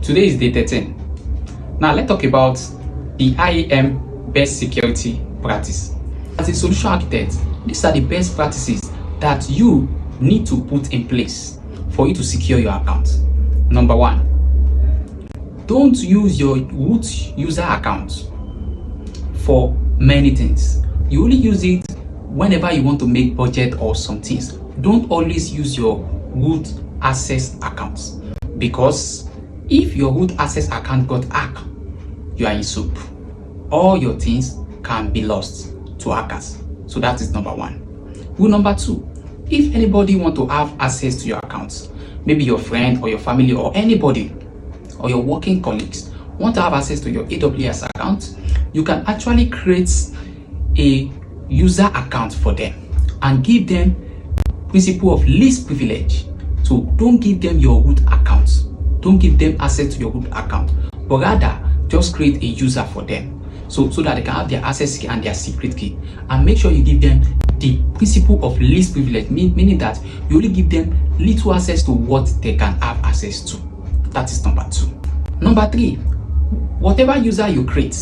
Today is day 13. Now let's talk about the IAM best security practice. As a solution architect, these are the best practices that you need to put in place for you to secure your account. Number 1, don't use your root user account for many things. You only use it whenever you want to make budget or some things. Don't always use your root access accounts, because if your root access account got hacked, you are in soup. All your things can be lost to hackers. So that is number 1. Rule number 2, if anybody want to have access to your accounts, maybe your friend or your family or anybody or your working colleagues want to have access to your AWS account, you can actually create a user account for them and give them principle of least privilege. So don't give them your root account. Don't give them access to your root account, but rather just create a user for them so that they can have their access key and their secret key, and make sure you give them the principle of least privilege, meaning that you only give them little access to what they can have access to. That is number 2. Number 3, whatever user you create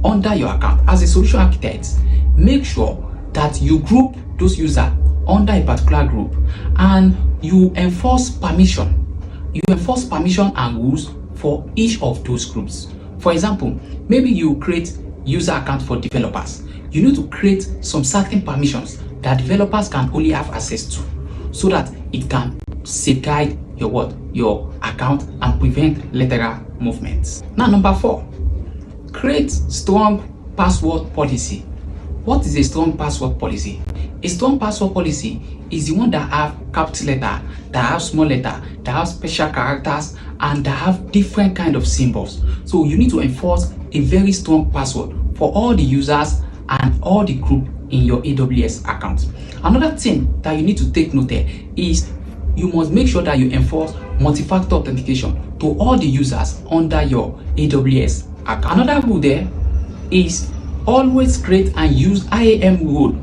under your account as a solution architect, make sure that you group those users under a particular group and you enforce permission. You enforce permission and rules for each of those groups. For example, maybe you create user account for developers. You need to create some certain permissions that developers can only have access to, so that it can safeguard your account and prevent lateral movements. Now, number 4, create strong password policy. What is a strong password policy? A strong password policy is the one that have capital letter, that have small letter, that have special characters, and that have different kind of symbols. So you need to enforce a very strong password for all the users and all the group in your AWS account. Another thing that you need to take note there is you must make sure that you enforce multi-factor authentication to all the users under your AWS account. Another rule there is always create and use IAM role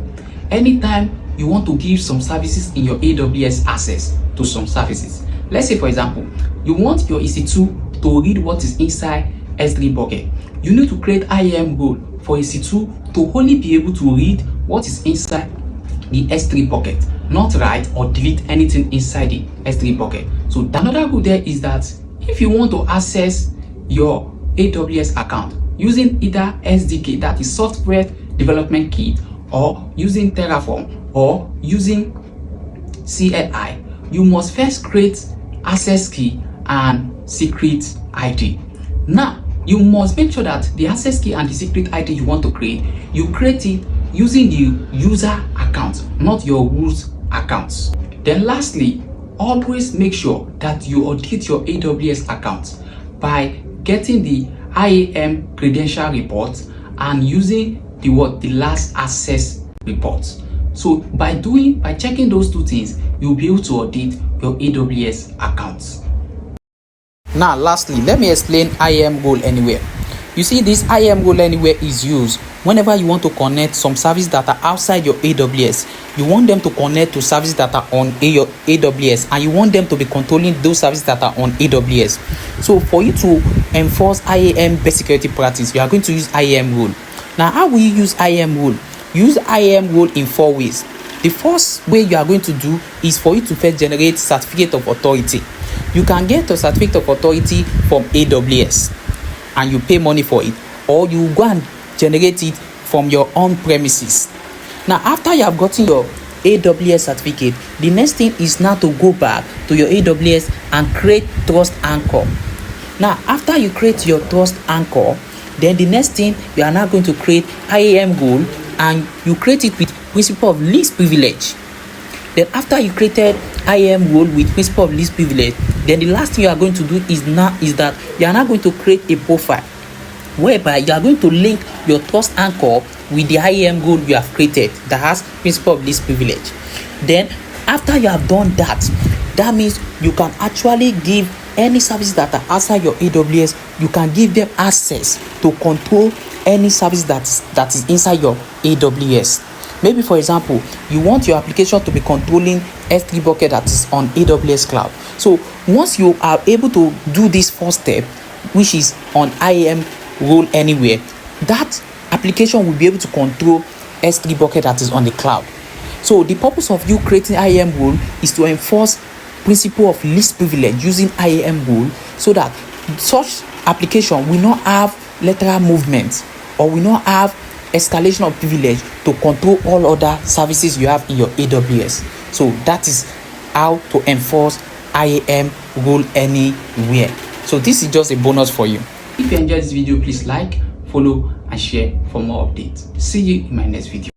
anytime you want to give some services in your AWS access to some services. Let's say, for example, you want your EC2 to read what is inside S3 bucket. You need to create IAM role for EC2 to only be able to read what is inside the S3 bucket, not write or delete anything inside the S3 bucket. So another rule there is that if you want to access your AWS account using either SDK, that is software development kit, or using Terraform, or using CLI, you must first create access key and secret ID. Now, you must make sure that the access key and the secret ID you want to create, you create it using the user account, not your root accounts. Then lastly, always make sure that you audit your AWS account by getting the IAM credential report and using the last access report. So by checking those two things, you'll be able to audit your AWS accounts. Now lastly, let me explain IAM role anywhere. You see, this IAM role anywhere is used whenever you want to connect some services that are outside your AWS. You want them to connect to services that are on your AWS, and you want them to be controlling those services that are on AWS. So for you to enforce IAM best security practice, you are going to use IAM role. Now, how will you use IAM role? Use IAM role in 4 ways. The first way you are going to do is for you to first generate certificate of authority. You can get a certificate of authority from AWS and you pay money for it, or you go and generate it from your own premises. Now, after you have gotten your AWS certificate, the next thing is now to go back to your AWS and create trust anchor. Now, after you create your trust anchor, then the next thing, you are now going to create IAM role, and you create it with principle of least privilege. Then after you created IAM role with principle of least privilege, then the last thing you are going to do is that you are now going to create a profile whereby you are going to link your trust anchor with the IAM role you have created that has principle of least privilege. Then after you have done that, that means you can actually give any services that are outside your AWS, you can give them access to control any service that is inside your AWS. Maybe for example, you want your application to be controlling S3 bucket that is on AWS cloud. So once you are able to do this first step, which is on IAM role anywhere, that application will be able to control S3 bucket that is on the cloud. So the purpose of you creating IAM role is to enforce principle of least privilege using IAM role, so that such application will not have lateral movement or will not have escalation of privilege to control all other services you have in your AWS. So that is how to enforce IAM role anywhere. So this is just a bonus for you. If you enjoyed this video, please like, follow and share for more updates. See you in my next video.